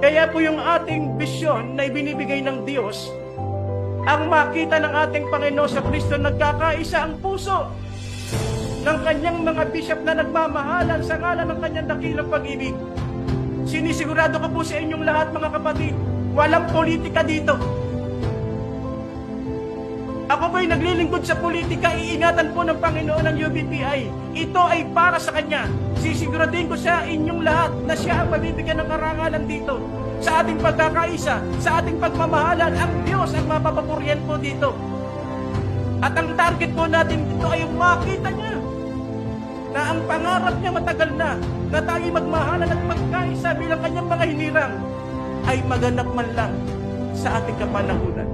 Kaya po yung ating bisyon na ibinibigay ng Diyos, ang makita ng ating Panginoon sa Kristo, nagkakaisa ang puso ng kanyang mga bishop na nagmamahalan sa ngalan ng kanyang dakilang pag-ibig. Sinisigurado ko po sa inyong lahat, mga kapatid, walang politika dito. Ako po'y naglilingkod sa politika, iingatan po ng Panginoon ng UBPI. Ito ay para sa Kanya. Sisiguraduhin ko sa inyong lahat na Siya ang mabibigyan ng karangalan dito. Sa ating pagkakaisa, sa ating pagmamahalan, ang Diyos ang mapapapurihan po dito. At ang target po natin dito ay makita niya na ang pangarap niya matagal na tayo magmahalan at magkaisa bilang Kanyang mga hinirang, ay maganap man lang sa ating kapanahunan.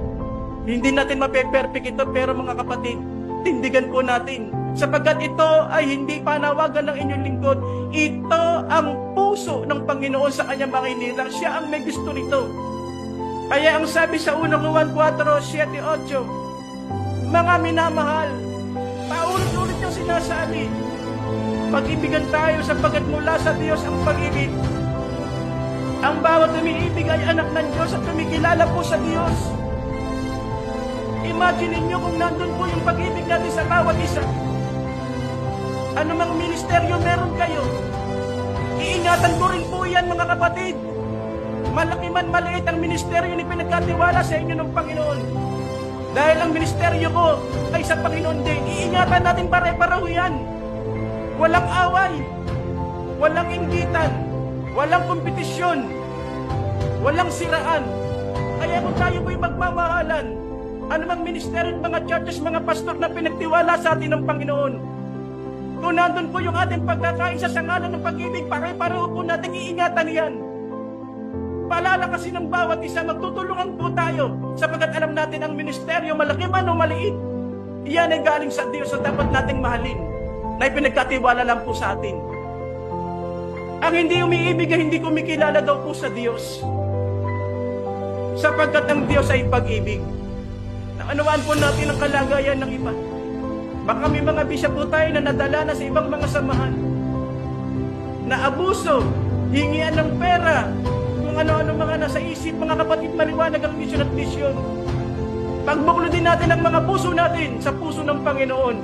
Hindi natin mape-perfect ito, pero mga kapatid, tindigan po natin. Sapagkat ito ay hindi panawagan ng inyong lingkod. Ito ang puso ng Panginoon sa kanyang mga hinirang. Siya ang may gusto nito. Kaya ang sabi sa unang Juan 4:7-8, mga minamahal, paulit-ulit yung sinasabi, pag-ibigan tayo sapagkat mula sa Diyos ang pag-ibig. Ang bawat umiibig ay anak ng Diyos at kumikilala po sa Diyos. Imagine ninyo kung nandun po yung pag-ibig natin sa bawat isa. Ano mang ministeryo meron kayo, iingatan ko rin po yan, mga kapatid. Malaki man maliit ang ministeryo ni pinagkatiwala sa inyo ng Panginoon. Dahil ang ministeryo ko ay sa Panginoon din, iingatan natin pare-pareho yan. Walang away, walang inggitan, walang kompetisyon, walang siraan. Kaya kung tayo po'y magmamahalan, anumang ministeryo, mga churches, mga pastor na pinagtiwala sa atin ng Panginoon, kung nandun po yung ating pagkakaisa sa ngalan ng pag-ibig, pare-pareho po natin iingatan yan. Palalakasin ng bawat isa, magtutulungan po tayo, sapagkat alam natin ang ministeryo, malaki man o maliit, iyan ay galing sa Diyos at dapat nating mahalin, na ipinagkatiwala lang po sa atin. Ang hindi umiibig ay hindi kumikilala daw po sa Diyos, sapagkat ang Diyos ay pag-ibig. Naunawaan po natin ang kalagayan ng iba. Baka may mga bisya po tayo na nadala na sa ibang mga samahan, na abuso, hingian ng pera, kung ano-ano mga nasa isip, mga kapatid, maliwanag ang misyon at misyon. Pagbuklo din natin ang mga puso natin sa puso ng Panginoon.